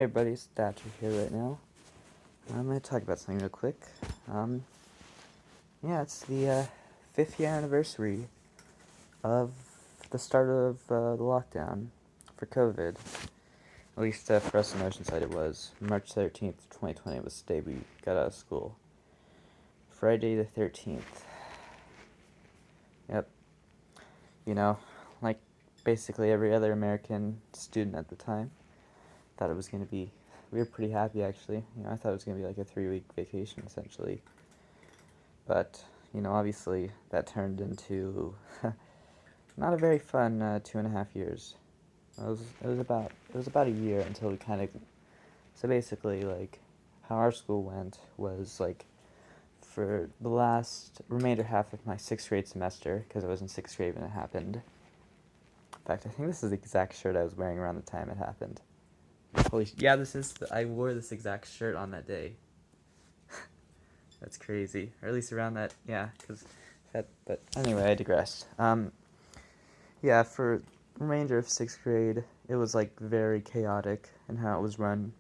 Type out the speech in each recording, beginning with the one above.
Hey everybody, it's Thatcher here right now. I'm going to talk about something real quick. Um, it's the 5th year anniversary of the start of the lockdown for COVID. At least for us in Oceanside it was. March 13th, 2020 was the day we got out of school. Friday the 13th. Yep. You know, like basically every other American student at the time, thought it was going to be. We were pretty happy actually. I thought it was going to be like a 3-week vacation essentially. But, obviously that turned into not a very fun 2.5 years. It was about a year until we kind of. So basically, like, how our school went was like for the last remainder half of my 6th grade semester, because I was in 6th grade when it happened. In fact, I think this is the exact shirt I was wearing around the time it happened. Yeah, I wore this exact shirt on that day. That's crazy. Or at least around that, yeah, but anyway, I digressed. Yeah, for the remainder of 6th grade, it was like very chaotic in how it was run.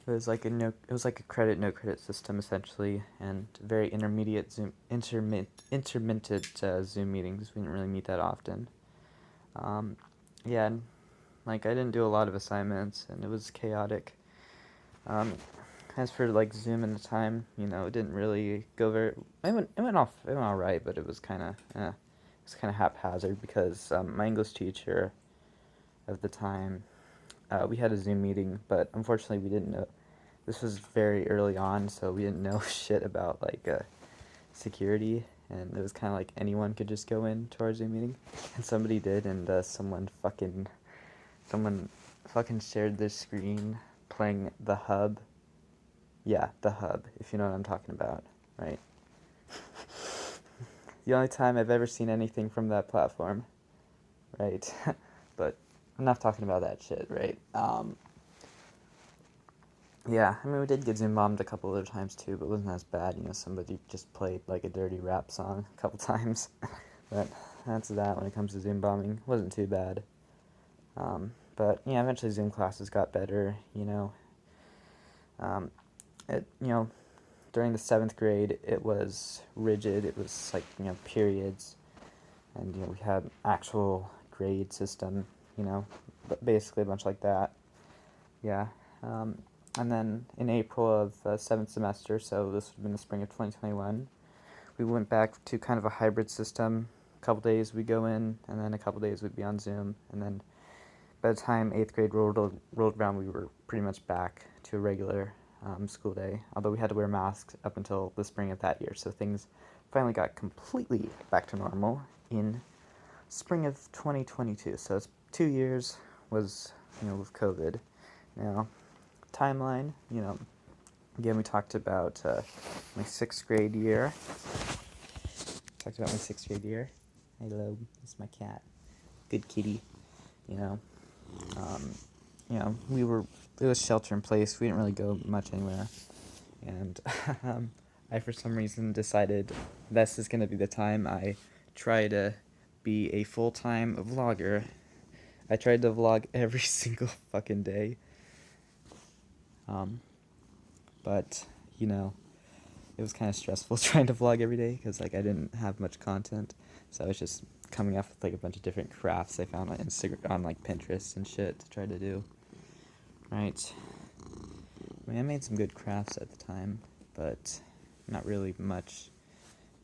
It was like a credit no credit system essentially, and very intermittent Zoom meetings. We didn't really meet that often. Yeah, and like I didn't do a lot of assignments, and it was chaotic. As for like Zoom and the time, it didn't really go very. It went all right, but it was kind of haphazard because my English teacher of the time, we had a Zoom meeting, but unfortunately we didn't know. This was very early on, so we didn't know shit about like security, and it was kind of like anyone could just go in to our Zoom meeting, and somebody did, and someone fucking shared their screen playing The Hub. Yeah, The Hub, if you know what I'm talking about, right? The only time I've ever seen anything from that platform, right? But I'm not talking about that shit, right? Yeah, I mean, we did get Zoom bombed a couple other times too, but it wasn't as bad. Somebody just played like a dirty rap song a couple times. But that's that when it comes to Zoom bombing. It wasn't too bad. But yeah, eventually Zoom classes got better, Um, during the 7th grade, it was rigid. It was like, periods. And, we had actual grade system, but basically a bunch like that. Yeah. And then in April of 7th semester, so this would have been the spring of 2021, we went back to kind of a hybrid system. A couple days we'd go in, and then a couple days we'd be on Zoom. And then by the time 8th grade rolled around, we were pretty much back to a regular school day, although we had to wear masks up until the spring of that year. So things finally got completely back to normal in spring of 2022. So it's 2 years was, with COVID. Now, timeline, again, we talked about my 6th grade year. Hello, it's my cat. Good kitty, you know. It was shelter in place. We didn't really go much anywhere. And I, for some reason, decided this is going to be the time I try to be a full-time vlogger. I tried to vlog every single fucking day. But, it was kind of stressful trying to vlog every day because, like, I didn't have much content. So I was just coming up with, like, a bunch of different crafts I found on Instagram, on, like, Pinterest and shit to try to do. Right. I mean, I made some good crafts at the time, but not really much.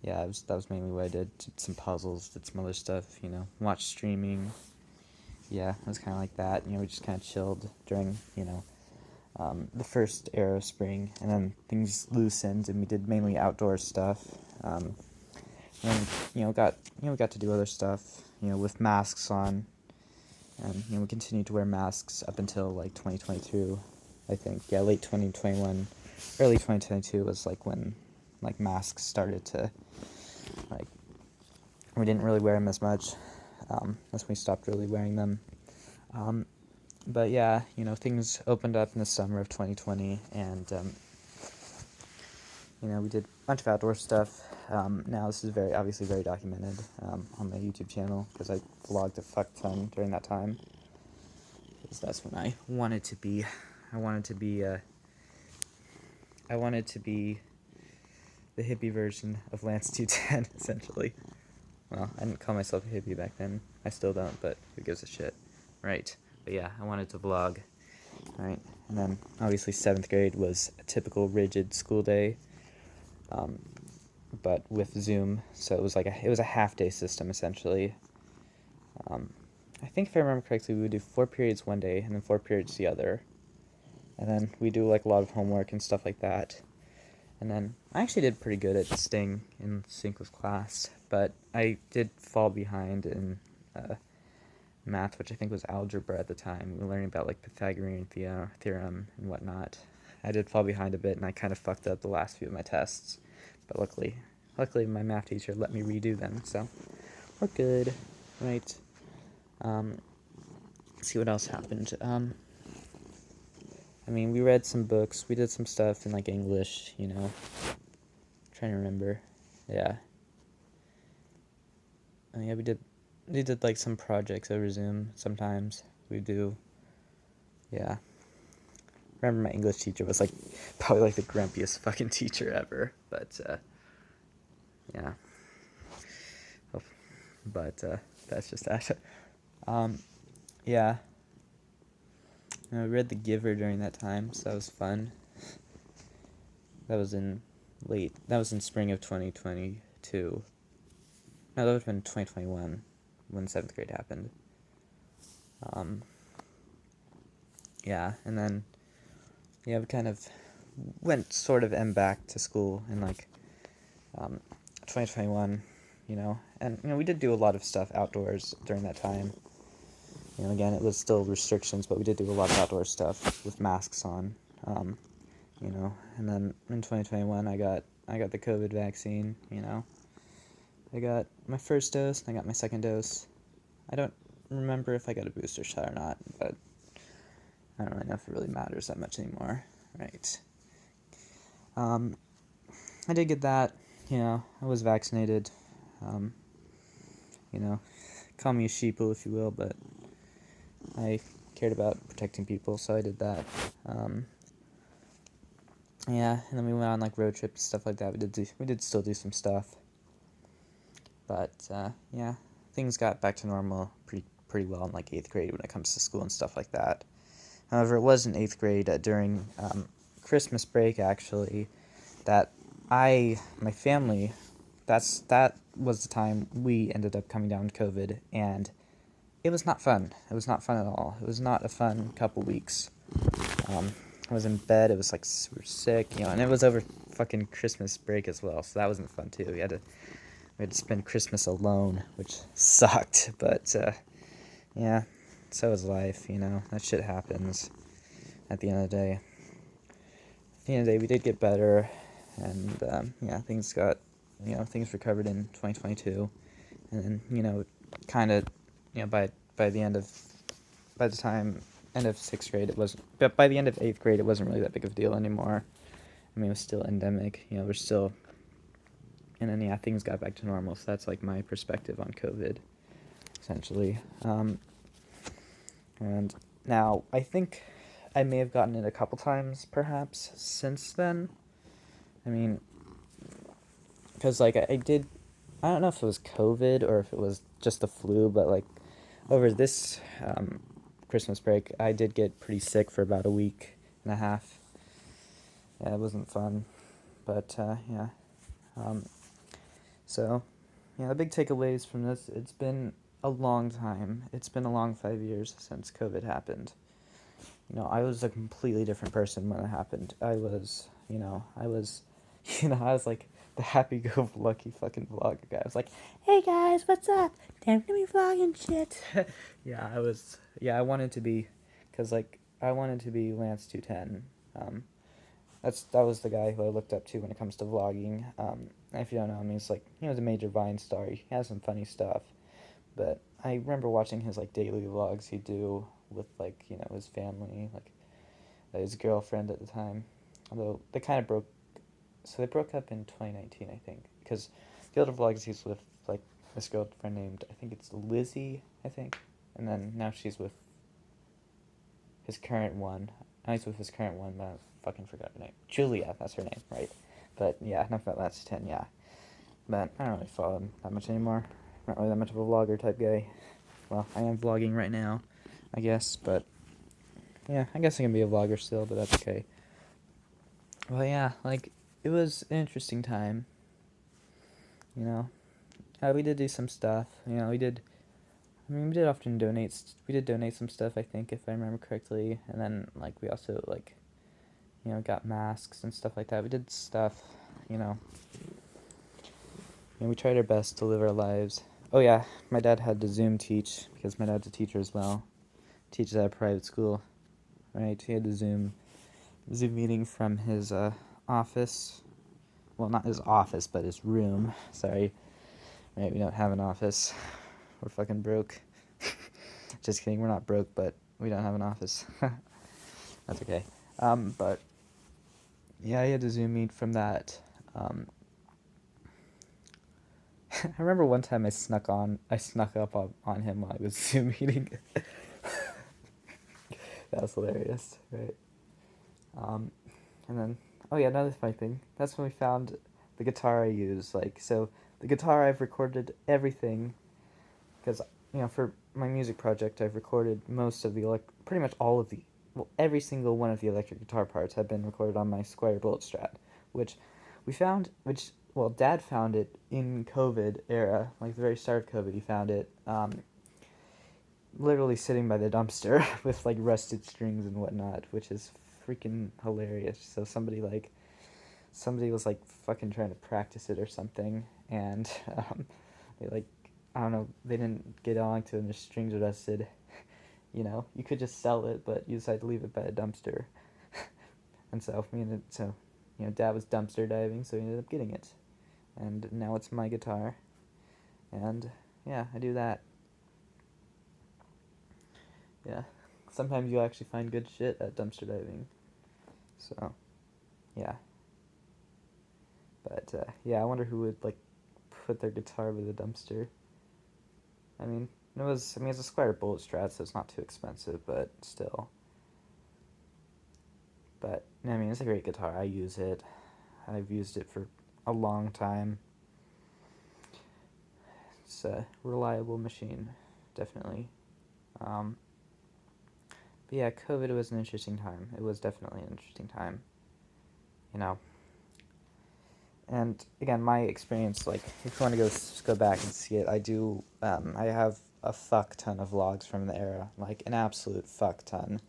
Yeah, that was mainly what I did. Did some puzzles, did some other stuff, watched streaming. Yeah, it was kind of like that. We just kind of chilled during, the first era of spring, and then things loosened, and we did mainly outdoor stuff. And we got to do other stuff, with masks on, and we continued to wear masks up until like 2022, I think. Yeah, late 2021, early 2022 was like when like masks started to like we didn't really wear them as much. That's when we stopped really wearing them. But yeah, things opened up in the summer of 2020, and we did a bunch of outdoor stuff. Now this is obviously very documented on my YouTube channel because I vlogged a fuck ton during that time. 'cause that's when I wanted to be. I wanted to be. I wanted to be the hippie version of Lance 210, essentially. Well, I didn't call myself a hippie back then. I still don't, but who gives a shit, right? But yeah, I wanted to vlog, right? And then obviously 7th grade was a typical rigid school day, but with Zoom, so it was like it was a half-day system essentially. I think if I remember correctly, we would do 4 periods one day and then 4 periods the other, and then we do like a lot of homework and stuff like that. And then I actually did pretty good at staying in sync with class, but I did fall behind in math, which I think was algebra at the time. We were learning about like Pythagorean theorem and whatnot. I did fall behind a bit, and I kind of fucked up the last few of my tests, but luckily my math teacher let me redo them, so we're good, right? Let's see what else happened. I mean, we read some books, we did some stuff in like English, you know. Trying to remember. Yeah. Yeah, we did like some projects over Zoom sometimes. We do. Yeah. Remember my English teacher was like probably like the grumpiest fucking teacher ever, but yeah. Oh, but that's just that. Yeah. I read The Giver during that time, so that was fun. That was in spring of 2022. No, that would have been 2021 when 7th grade happened. Yeah, and then, yeah, we kind of went sort of back to school in like 2021, you know, and, you know, we did do a lot of stuff outdoors during that time. You know, again, it was still restrictions, but we did do a lot of outdoor stuff with masks on, you know, and then in 2021, I got the COVID vaccine, you know. I got my first dose, and I got my second dose. I don't remember if I got a booster shot or not, but I don't really know if it really matters that much anymore, right? I did get that, you know, I was vaccinated, you know, call me a sheeple if you will, but I cared about protecting people, so I did that. Yeah, and then we went on like road trips, stuff like that. We did still do some stuff, but yeah, things got back to normal pretty well in like 8th grade when it comes to school and stuff like that. However, it was in 8th grade during Christmas break actually that my family, that was the time we ended up coming down with COVID, and it was not fun. It was not fun at all. It was not a fun couple weeks. I was in bed. It was like super sick, you know, and it was over fucking Christmas break as well, so that wasn't fun too. We had to spend Christmas alone, which sucked. But yeah, so is life, you know. That shit happens. At the end of the day, we did get better, and yeah, things recovered in 2022, and then, you know, kind of, you know, by the end of end of 6th grade, but by the end of 8th grade, it wasn't really that big of a deal anymore. I mean, it was still endemic, you know, we're still, and then, yeah, things got back to normal, so that's, like, my perspective on COVID, essentially. And now, I think I may have gotten it a couple times, perhaps, since then. I mean, because, like, I don't know if it was COVID or if it was just the flu, but, like, over this Christmas break, I did get pretty sick for about a week and a half. Yeah, it wasn't fun, but yeah. So, yeah, the big takeaways from this, it's been a long time. It's been a long 5 years since COVID happened. You know, I was a completely different person when it happened. I was like the happy-go-lucky fucking vlogger guy. I was like, hey guys, what's up? Time to be vlogging shit. I wanted to be, because, like, I wanted to be Lance 210. That was the guy who I looked up to when it comes to vlogging. If you don't know him, he's like, he was a major Vine star. He has some funny stuff, but I remember watching his like daily vlogs he'd do with, like, you know, his family, like his girlfriend at the time. Although they kind of they broke up in 2019, I think, because the other vlogs he's with, like, this girlfriend named, I think it's Lizzie, I think, and then now she's with his current one. At least with his current one, but I fucking forgot her name. Julia, that's her name, right? But yeah, enough about Last 10, yeah. But I don't really follow him that much anymore. Not really that much of a vlogger type guy. Well, I am vlogging right now, I guess, but yeah, I guess I can be a vlogger still, but that's okay. Well, yeah, like, it was an interesting time, you know. We did do some stuff, you know, we did often we did donate some stuff, I think, if I remember correctly, and then, like, we also, like, you know, got masks and stuff like that. We did stuff, you know. And we tried our best to live our lives. Oh yeah, my dad had to Zoom teach, because my dad's a teacher as well. Teaches at a private school, right? He had to Zoom meeting from his office. Well, not his office, but his room. Sorry. Right, we don't have an office. We're fucking broke. Just kidding, we're not broke, but we don't have an office. That's okay. But yeah, he had to Zoom meet from that. I remember one time I snuck up on him while I was Zoom meeting. That was hilarious, right? And then, oh yeah, another funny thing. That's when we found the guitar I use. Like, so the guitar I've recorded everything, because, you know, for my music project, I've recorded most of the pretty much all of the, well, every single one of the electric guitar parts have been recorded on my Squier Bullet Strat, which well, Dad found it in COVID era, like the very start of COVID. He found it, literally sitting by the dumpster with like rusted strings and whatnot, which is freaking hilarious. So somebody was like fucking trying to practice it or something, and they like, I don't know, they didn't get on to it and the strings were rusted. You know, you could just sell it, but you decided to leave it by a dumpster. And so you know, Dad was dumpster diving, so he ended up getting it, and now it's my guitar, and yeah, I do that. Yeah, sometimes you actually find good shit at dumpster diving. So, yeah. But yeah, I wonder who would like put their guitar by the dumpster. I mean, it's a Squier Bullet Strat, so it's not too expensive, but still. But I mean, it's a great guitar. I use it. I've used it for a long time. It's a reliable machine, definitely. But yeah, COVID was an interesting time. It was definitely an interesting time. You know. And again, my experience, like, if you want to go back and see it, I have a fuck ton of vlogs from the era, like an absolute fuck ton.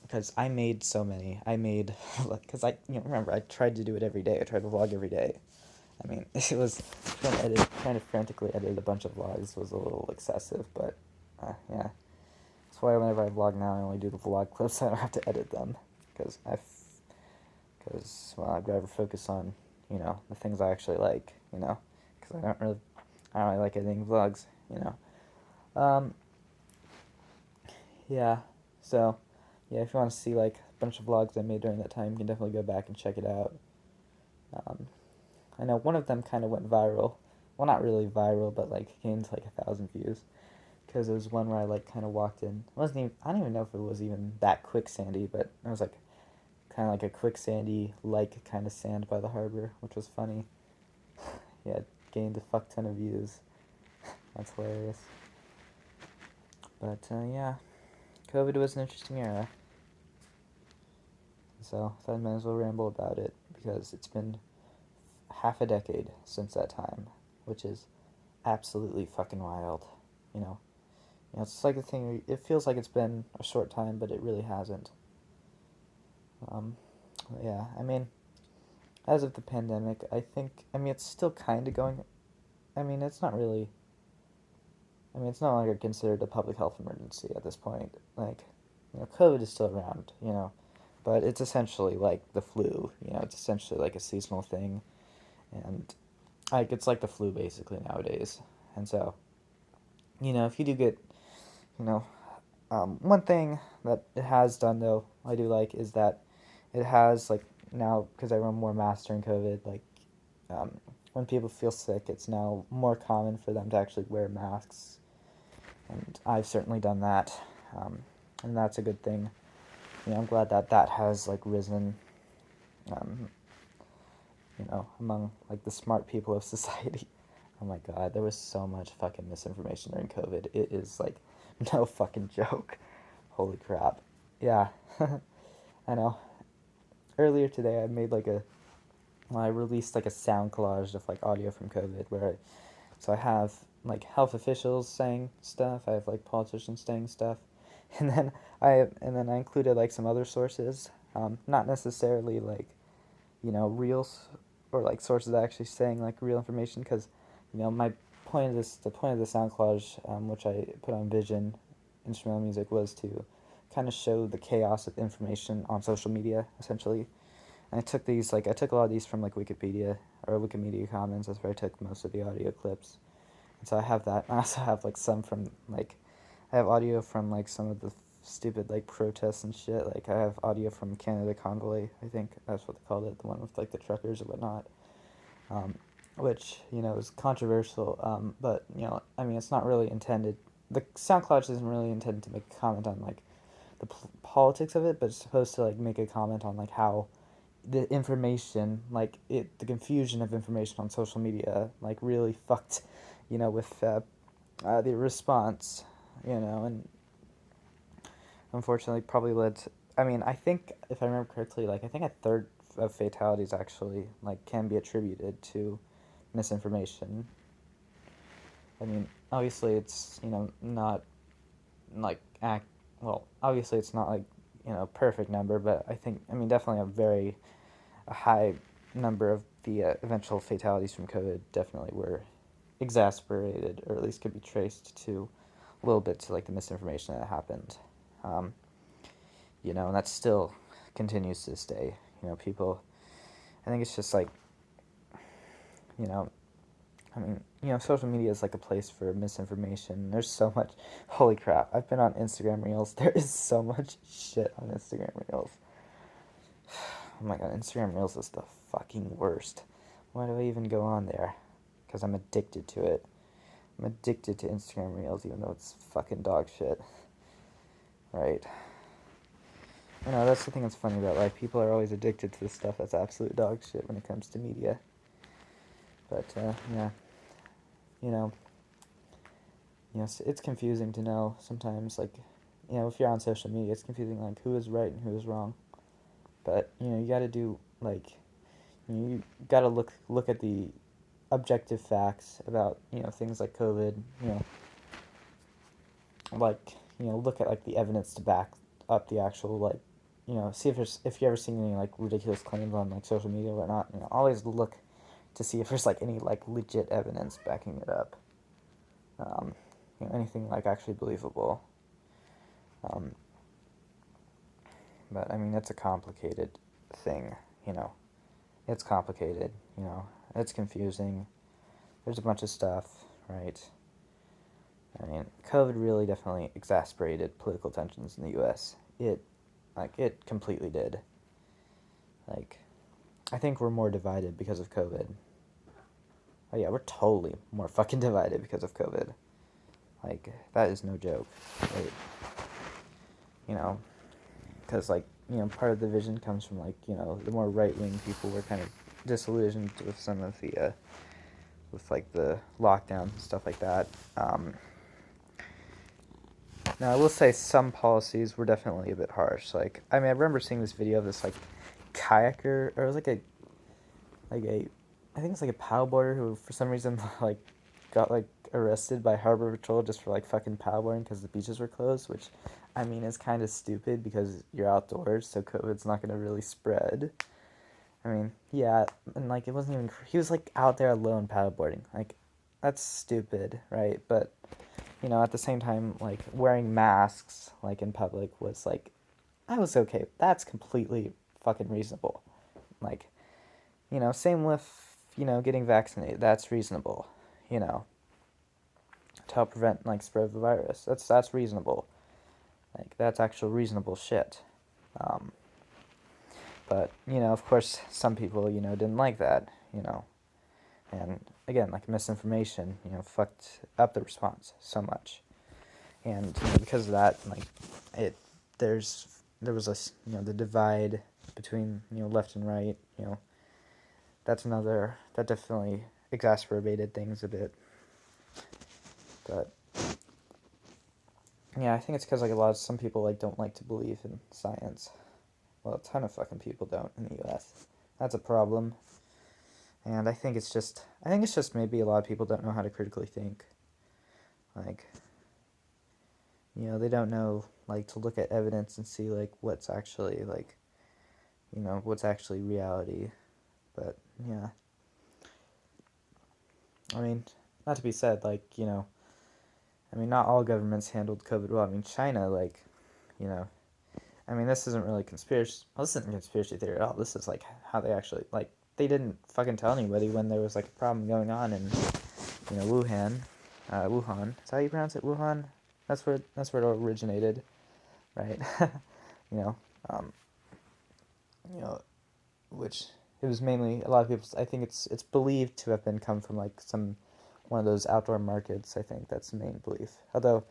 Because I made so many. Because remember, I tried to do it every day. I tried to vlog every day. I mean, it was, trying to frantically edit a bunch of vlogs was a little excessive, but, yeah. That's why whenever I vlog now, I only do the vlog clips, so I don't have to edit them. Because, well, I'd rather focus on, you know, the things I actually like, you know. Because I don't really like editing vlogs, you know. Yeah, so, yeah, if you want to see, like, a bunch of vlogs I made during that time, you can definitely go back and check it out. I know one of them kind of went viral. Well, not really viral, but, like, gained, like, 1,000 views. Because it was one where I, like, kind of walked in. I don't even know if it was even that quicksandy, but it was, like, kind of like a quicksandy, like, kind of sand by the harbor, which was funny. Yeah, it gained a fuck ton of views. That's hilarious. But, yeah, COVID was an interesting era. So, I might as well ramble about it, because it's been half a decade since that time, which is absolutely fucking wild, you know. You know, it's like the thing where it feels like it's been a short time, but it really hasn't. Yeah, I mean, as of the pandemic, it's still kind of going. It's not really. It's no longer considered a public health emergency at this point. Like, you know, COVID is still around, you know, but it's essentially like the flu. You know, it's essentially like a seasonal thing, and like it's like the flu basically nowadays. And so, you know, if you do get, you know, one thing that it has done though, I do like, is that it has, like, now, because I wear more masks during COVID, like, when people feel sick, it's now more common for them to actually wear masks, and I've certainly done that. and that's a good thing. I'm glad that has like risen, um, among like the smart people of society. Oh my god, there was so much fucking misinformation during COVID. It is like no fucking joke. Holy crap. Yeah, I know. Earlier today, I released like a sound collage of like audio from COVID so I have like health officials saying stuff. I have like politicians saying stuff, and then I included like some other sources, not necessarily like real or like sources actually saying like real information, because my the point of the sound collage, which I put on Vision instrumental music, was to kind of show the chaos of information on social media essentially. And I took a lot of these from like Wikipedia or Wikimedia Commons. That's where I took most of the audio clips. And so I have that. I also have like some from like I have audio from like some of the stupid like protests and shit. Like I have audio from Canada Convoy, I think that's what they called it, the one with like the truckers and whatnot. Which is controversial. But I mean, it's not really intended. The sound collage isn't really intended to make a comment on like the politics of it, but it's supposed to like make a comment on like how the information, the confusion of information on social media, like really fucked, with the response, and unfortunately probably led to, I mean, I think, if I remember correctly, like, I think a third of fatalities actually, like, can be attributed to misinformation. I mean, obviously it's, not, like, obviously it's not, like, perfect number, but I mean, definitely a high number of the eventual fatalities from COVID definitely were exasperated, or at least could be traced to a little bit to like the misinformation that happened. Um, and that still continues to this day. People, I think it's just like, you know, I mean, social media is like a place for misinformation. There's so much, holy crap. I've been on Instagram Reels. There is so much shit on Instagram Reels. Oh my god, Instagram Reels is the fucking worst. Why do I even go on there? Because I'm addicted to it. I'm addicted to Instagram Reels, even though it's fucking dog shit. Right. That's the thing that's funny about life. People are always addicted to the stuff that's absolute dog shit when it comes to media. But, yeah. You know, it's confusing to know sometimes, like, if you're on social media, it's confusing, like, who is right and who is wrong. But, you gotta do, like, you gotta look at the objective facts about, things like COVID, like, look at, like, the evidence to back up the actual, like, see if you ever seen any, like, ridiculous claims on, like, social media or whatnot, always look to see if there's, like, any, like, legit evidence backing it up. Anything, like, actually believable. But, I mean, it's a complicated thing, It's complicated, It's confusing. There's a bunch of stuff, right? I mean, COVID really definitely exacerbated political tensions in the U.S. It completely did. Like, I think we're more divided because of COVID. Oh yeah, we're totally more fucking divided because of COVID. Like, that is no joke. Right? Because, like, part of the vision comes from, like, the more right-wing people were kind of disillusioned with some of the, with, like, the lockdown and stuff like that. Now, I will say some policies were definitely a bit harsh. Like, I mean, I remember seeing this video of this, like, kayaker, or it was like I think it's like a paddleboarder who, for some reason, like, got, like, arrested by Harbor Patrol just for, like, fucking paddleboarding because the beaches were closed, which, I mean, is kind of stupid because you're outdoors, so COVID's not going to really spread. I mean, yeah, and, like, it wasn't even, he was, like, out there alone paddleboarding. Like, that's stupid, right? But, at the same time, like, wearing masks, like, in public was, like, I was okay. That's completely fucking reasonable. Like, same with, getting vaccinated. That's reasonable, to help prevent, like, spread of the virus. That's reasonable. Like, that's actual reasonable shit. But, of course, some people, didn't like that, And, again, like, misinformation, fucked up the response so much. And, because of that, like, it there was the divide between left and right. That definitely exacerbated things a bit. But yeah, I think it's because some people don't like to believe in science. Well, a ton of fucking people don't in the U.S. That's a problem. And I think it's just maybe a lot of people don't know how to critically think. They don't know to look at evidence and see what's actually what's actually reality. But yeah, I mean, not to be said, not all governments handled COVID well. I mean, China, this isn't really conspiracy. Well, this isn't conspiracy theory at all. This is how they actually they didn't fucking tell anybody when there was a problem going on in Wuhan. Wuhan. Is that how you pronounce it? Wuhan. That's where it originated, right? you know, um, which it was mainly a lot of people. I think it's believed to have been come from one of those outdoor markets. I think that's the main belief. Although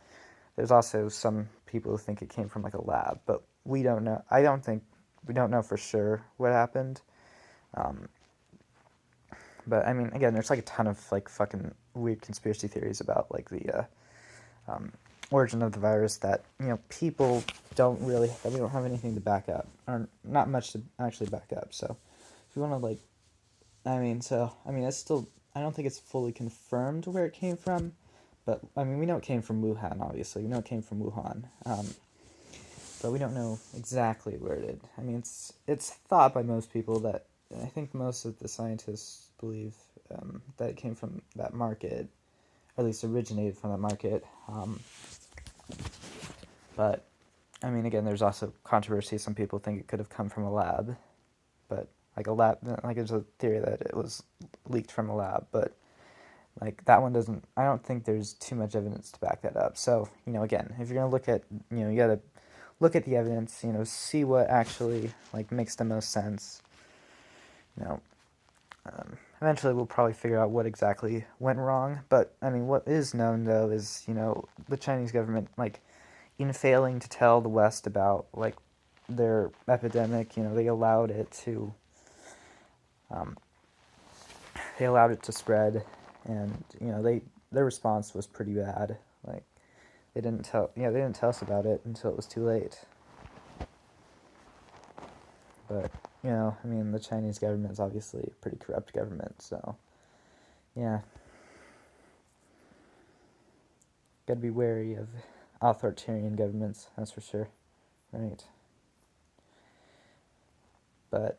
there's also some people who think it came from a lab, but we don't know. We don't know for sure what happened. But I mean, again, there's a ton of fucking weird conspiracy theories about the origin of the virus that people don't really that we don't have anything to back up, or not much to actually back up. So if you want to it's still, I don't think it's fully confirmed where it came from, but we know it came from Wuhan. Obviously, we know it came from Wuhan, but we don't know exactly where it did. It's thought by most people that I think most of the scientists believe that it came from that market, or at least originated from that market. But again, there's also controversy. Some people think it could have come from a lab, but there's a theory that it was leaked from a lab, but that one doesn't. I don't think there's too much evidence to back that up. So again, if you're gonna look at you gotta look at the evidence. See what actually makes the most sense. Eventually we'll probably figure out what exactly went wrong. But what is known though is the Chinese government in failing to tell the West about their epidemic, they allowed it to spread, and their response was pretty bad. They didn't tell us about it until it was too late. But the Chinese government is obviously a pretty corrupt government, so yeah, gotta be wary of authoritarian governments, that's for sure, right? But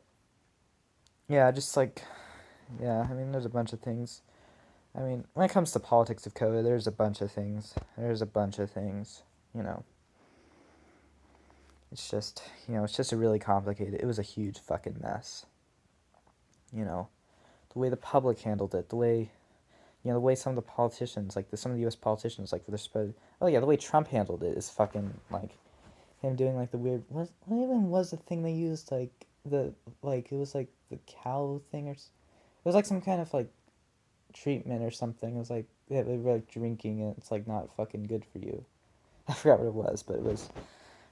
yeah, just there's a bunch of things. When it comes to politics of COVID, there's a bunch of things. It's just, it's just a really complicated. It was a huge fucking mess. The way the public handled it, the way some of the politicians, some of the U.S. politicians, for the spread. Oh yeah, the way Trump handled it is fucking him doing the weird. What even was the thing they used it was the cow thing, or it was some kind of treatment or something. It was they were drinking it. It's not fucking good for you. I forgot what it was, but it was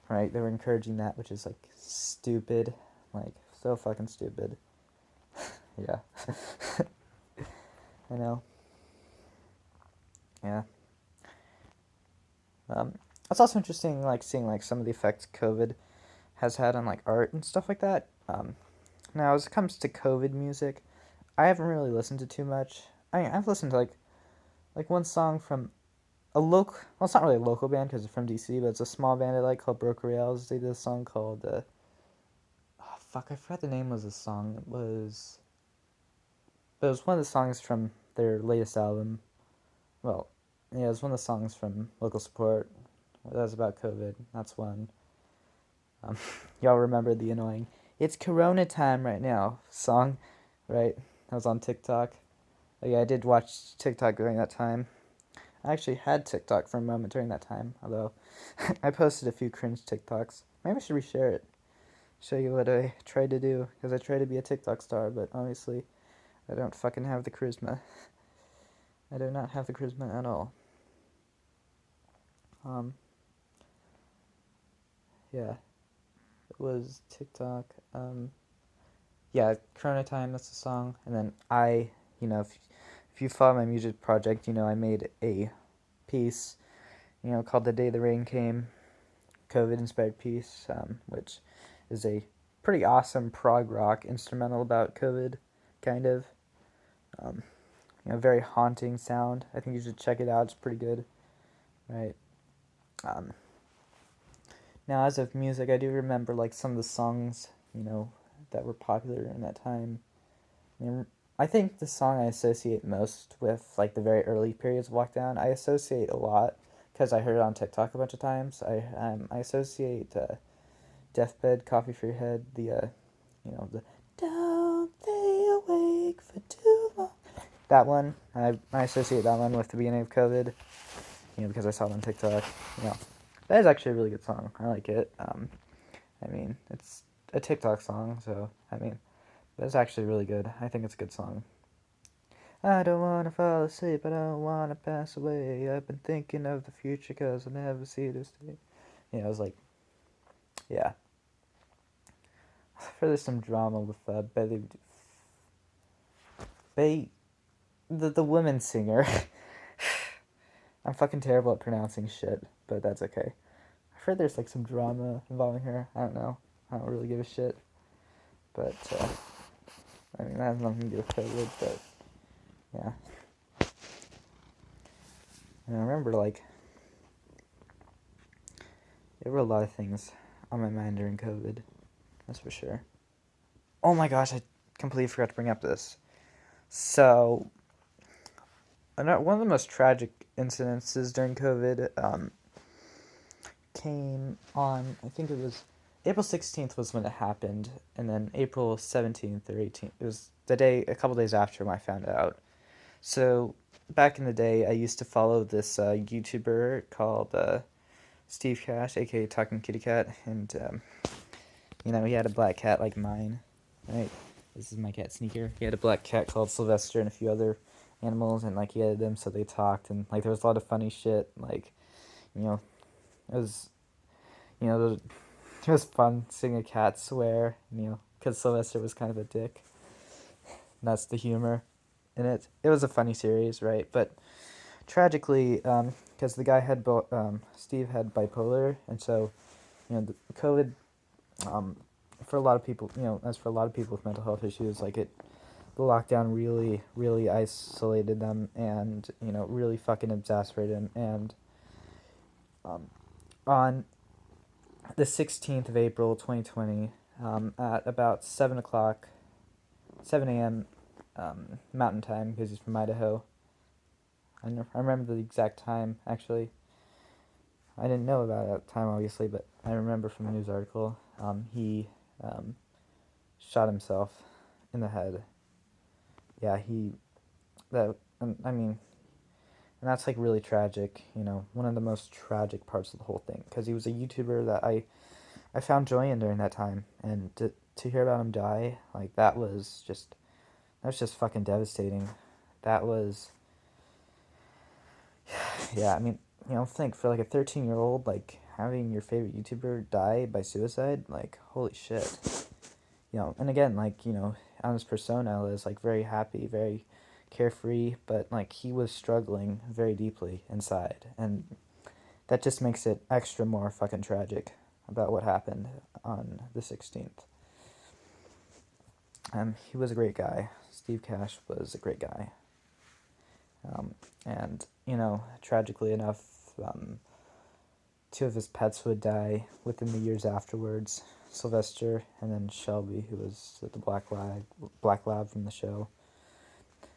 right. They were encouraging that, which is stupid, so fucking stupid. Yeah. I know. Yeah. It's also interesting, seeing some of the effects COVID has had on art and stuff like that. Now, as it comes to COVID music, I haven't really listened to too much. I've listened to one song from a local. Well, it's not really a local band because it's from DC, but it's a small band I like called Broke Rails. They did a song called. Oh fuck! I forgot the name of the song. It was one of the songs from their latest album. Well, yeah, it was one of the songs from Local Support. That was about COVID. That's one. Y'all remember the annoying "It's Corona time right now" song, right? That was on TikTok. Oh, yeah, I did watch TikTok during that time. I actually had TikTok for a moment during that time, although I posted a few cringe TikToks. Maybe I should reshare it. Show you what I tried to do, because I tried to be a TikTok star, but obviously I don't fucking have the charisma. I do not have the charisma at all. Yeah, it was TikTok. Yeah, Chrono Time, that's the song. And then if you follow my music project, I made a piece, called The Day the Rain Came, COVID-inspired piece, which is a pretty awesome prog rock instrumental about COVID, kind of. Um, very haunting sound. I think you should check it out. It's pretty good, right? Um, Now, as of music, I do remember like some of the songs, that were popular in that time. I mean, I think the song I associate most with like the very early periods of lockdown, I associate a lot because I heard it on TikTok a bunch of times. I associate Deathbed, Coffee for Your Head, the Don't Lay Awake for Too Long. That one, I associate that one with the beginning of COVID, because I saw it on TikTok. That is actually a really good song. I like it. It's a TikTok song, so that's actually really good. I think it's a good song. I don't wanna fall asleep, I don't wanna pass away. I've been thinking of the future 'cause I'll never see this day. I was like, yeah. There's some drama with the woman singer. I'm fucking terrible at pronouncing shit, but that's okay. I've heard there's like some drama involving her. I don't know. I don't really give a shit. But, that has nothing to do with COVID, but, yeah. And I remember, like, there were a lot of things on my mind during COVID. That's for sure. Oh my gosh, I completely forgot to bring up this. So, one of the most tragic incidences during COVID came on, I think it was April 16th was when it happened, and then April 17th or 18th, it was a couple days after when I found out. So, back in the day, I used to follow this YouTuber called Steve Cash, aka Talking Kitty Cat, and, he had a black cat like mine, right? This is my cat Sneaker. He had a black cat called Sylvester and a few other animals, and, like, he had them so they talked, and, like, there was a lot of funny shit, like, it was, it was fun seeing a cat swear, because Sylvester was kind of a dick. And that's the humor in it. It was a funny series, right? But tragically, because the guy had Steve had bipolar, and so, the COVID, for a lot of people, as for a lot of people with mental health issues, like the lockdown really, really isolated them, and really fucking exacerbated them. And on the 16th of April, 2020, at about 7 a.m. Mountain Time, because he's from Idaho. I remember the exact time, actually. I didn't know about that time, obviously, but I remember from the news article. He shot himself in the head. Yeah, and that's like really tragic, one of the most tragic parts of the whole thing, because he was a YouTuber that I found joy in during that time, and to hear about him die, like, that was just fucking devastating. That was, yeah, think for like a 13-year-old, like, having your favorite YouTuber die by suicide, like, holy shit. And again, like, on his persona is like very happy, very carefree, but like he was struggling very deeply inside, and that just makes it extra more fucking tragic about what happened on the 16th. He was a great guy. Steve Cash was a great guy. And, tragically enough, two of his pets would die within the years afterwards. Sylvester and then Shelby, who was the black lab from the show.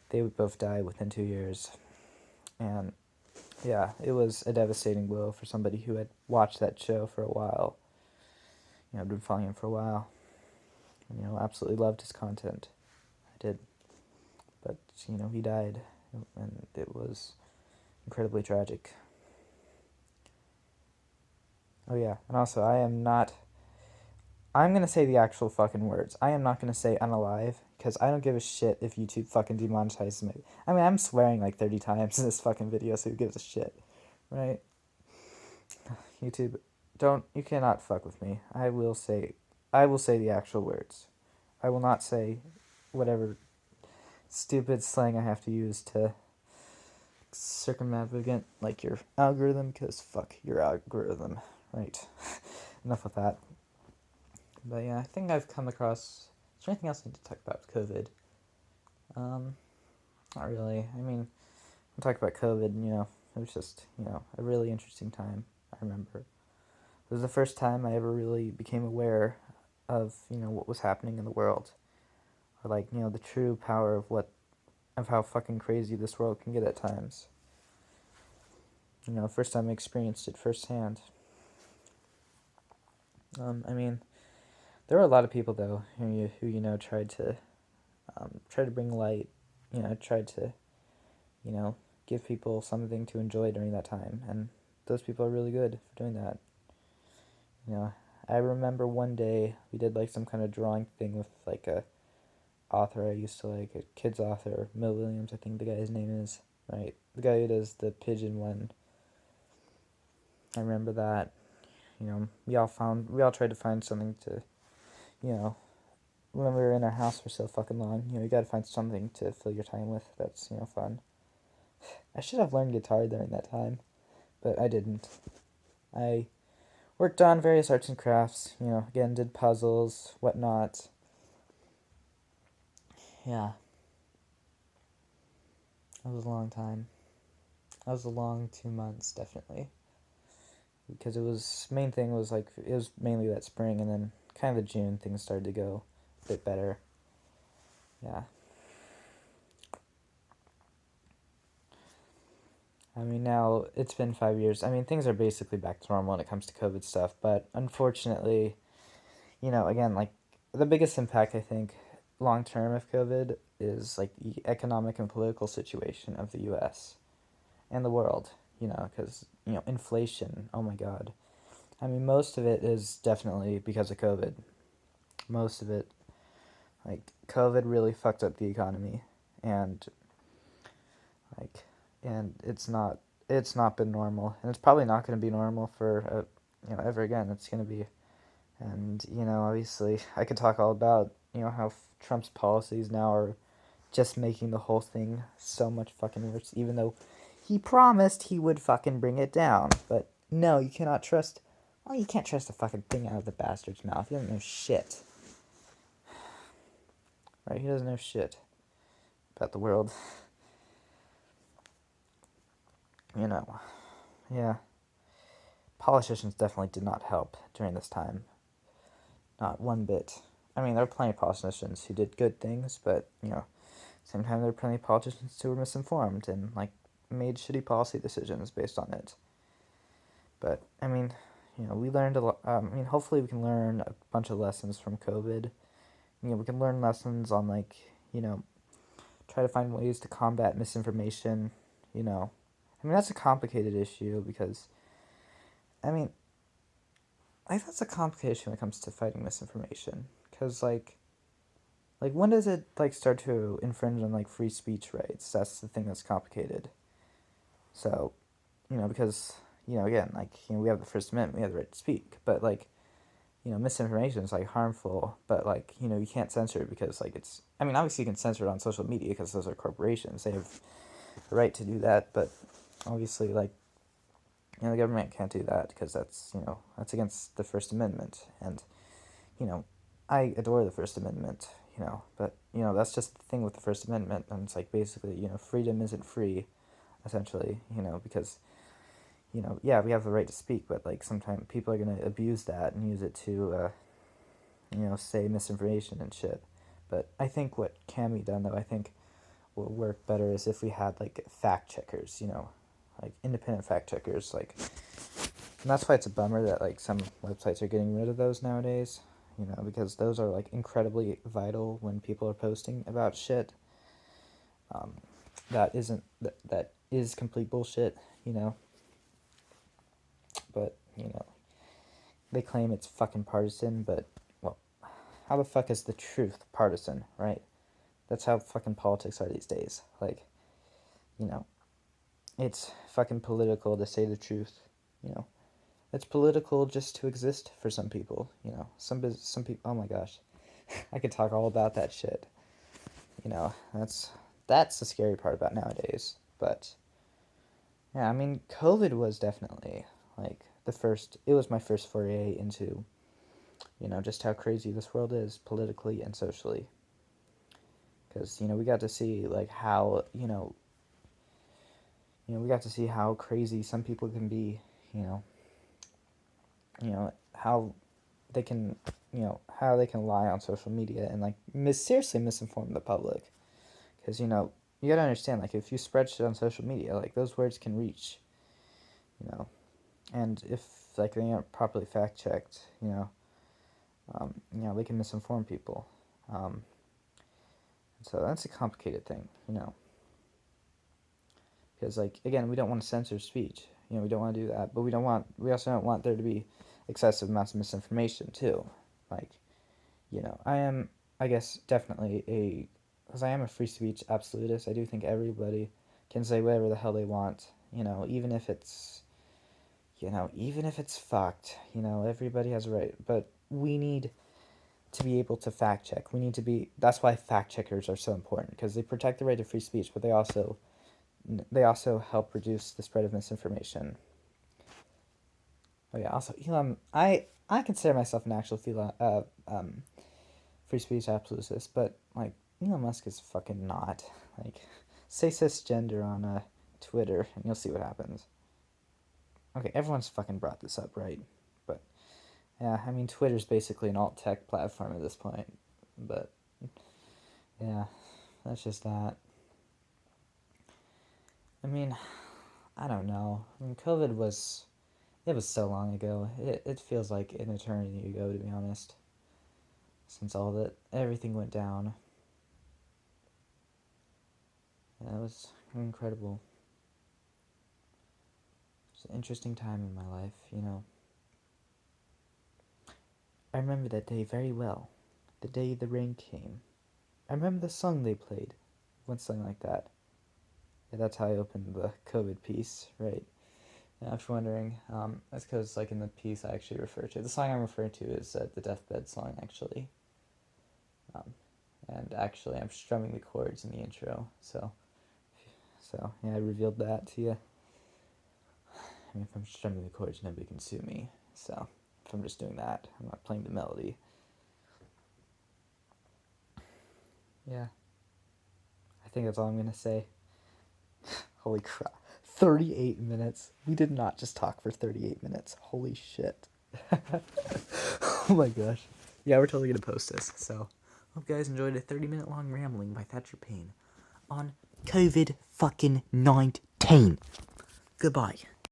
They would both die within 2 years. And, yeah, it was a devastating blow for somebody who had watched that show for a while. I'd been following him for a while. And, absolutely loved his content. I did. But, he died. And it was incredibly tragic. Oh, yeah. And also, I'm gonna say the actual fucking words. I am not gonna say unalive, because I don't give a shit if YouTube fucking demonetizes me. I'm swearing like 30 times in this fucking video, so who gives a shit, right? YouTube, you cannot fuck with me. I will say the actual words. I will not say whatever stupid slang I have to use to circumnavigate like your algorithm, because fuck your algorithm, right? Enough with that. But yeah, I think I've come across. Is there anything else I need to talk about COVID? Not really. I mean, I'm talking about COVID. It was just a really interesting time. I remember it was the first time I ever really became aware of what was happening in the world, or like the true power of how fucking crazy this world can get at times. First time I experienced it firsthand. I mean, there were a lot of people though who tried to bring light, tried to give people something to enjoy during that time, and those people are really good for doing that. I remember one day we did like some kind of drawing thing with like a author I used to like, a kid's author, Mill Williams, I think the guy's name is, right? The guy who does the pigeon one. I remember that. We all tried to find something to, when we were in our house for so fucking long, you gotta find something to fill your time with that's, fun. I should have learned guitar during that time, but I didn't. I worked on various arts and crafts, again, did puzzles, whatnot. Yeah. That was a long time. That was a long 2 months, definitely. Because main thing was like, it was mainly that spring, and then kind of the June things started to go a bit better. Yeah. I mean, now it's been 5 years. I mean, things are basically back to normal when it comes to COVID stuff, but unfortunately, again, like, the biggest impact, I think, long term of COVID is like the economic and political situation of the US and the world, because, inflation, oh my god. I mean, most of it is definitely because of COVID. Most of it, like, COVID really fucked up the economy, and, like, and it's not been normal, and it's probably not going to be normal for, ever again. It's going to be, and, obviously, I could talk all about, how Trump's policies now are just making the whole thing so much fucking worse, even though he promised he would fucking bring it down. But no, you cannot trust. Well, you can't trust a fucking thing out of the bastard's mouth. He doesn't know shit. Right? He doesn't know shit about the world. Yeah. Politicians definitely did not help during this time. Not one bit. I mean, there were plenty of politicians who did good things, but, same time there were plenty of politicians who were misinformed and, like, made shitty policy decisions based on it. But, I mean, we learned a lot. Hopefully we can learn a bunch of lessons from COVID. We can learn lessons on, like, try to find ways to combat misinformation, that's a complicated issue because, I think that's a complicated issue when it comes to fighting misinformation. Because, like, when does it, like, start to infringe on, like, free speech rights? That's the thing that's complicated. So, because, again, like, we have the First Amendment, we have the right to speak, but, like, misinformation is, like, harmful, but, like, you can't censor it because, like, obviously you can censor it on social media because those are corporations. They have the right to do that, but obviously, like, the government can't do that because that's against the First Amendment, and, I adore the First Amendment, but, that's just the thing with the First Amendment, and it's, like, basically, freedom isn't free, essentially, because, yeah, we have the right to speak, but, like, sometimes people are going to abuse that and use it to, say misinformation and shit. But I think what can be done, though, I think will work better is if we had, like, fact checkers, like, independent fact checkers, like, and that's why it's a bummer that, like, some websites are getting rid of those nowadays, because those are, like, incredibly vital when people are posting about shit that is complete bullshit, but, they claim it's fucking partisan, but, well, how the fuck is the truth partisan, right? That's how fucking politics are these days. Like, it's fucking political to say the truth, it's political just to exist for some people. Some people. Oh my gosh, I could talk all about that shit. That's the scary part about nowadays. But yeah, I mean, COVID was definitely like the first. It was my first foray into, just how crazy this world is politically and socially. Because we got to see like how we got to see how crazy some people can be. You how they can how they can lie on social media and like seriously misinform the public. Because you gotta understand, like, if you spread shit on social media, like, those words can reach, and if like they aren't properly fact checked, they can misinform people. So that's a complicated thing, because like again, we don't want to censor speech. We don't want to do that, but we also don't want there to be excessive amounts of misinformation too. Like, I am, I guess, definitely because I am a free speech absolutist. I do think everybody can say whatever the hell they want, even if it's, fucked, everybody has a right. But we need to be able to fact check. That's why fact checkers are so important, because they protect the right to free speech, but they also help reduce the spread of misinformation. Oh yeah, also Elon, I consider myself an actual free speech absolutist, but like Elon Musk is fucking not. Like, say cisgender on Twitter, and you'll see what happens. Okay, everyone's fucking brought this up, right? But yeah, I mean, Twitter's basically an alt tech platform at this point. But yeah, that's just that. I mean, I don't know. I mean, COVID was so long ago. It feels like an eternity ago, to be honest. Since everything went down. Yeah, it was incredible. It's an interesting time in my life, I remember that day very well. The day the rain came. I remember the song they played. One song like that. Yeah, that's how I opened the COVID piece, right? Yeah, if you're wondering, that's because, like, in the piece I actually refer to, the song I'm referring to is the Deathbed song, actually. And actually, I'm strumming the chords in the intro, so yeah, I revealed that to you. I mean, if I'm strumming the chords, nobody can sue me, so if I'm just doing that, I'm not playing the melody. Yeah. I think that's all I'm gonna say. Holy crap. 38 minutes. We did not just talk for 38 minutes. Holy shit. Oh my gosh. Yeah, we're totally gonna post this. So, hope you guys enjoyed a 30-minute long rambling by Thatcher Payne on COVID fucking 19. Goodbye.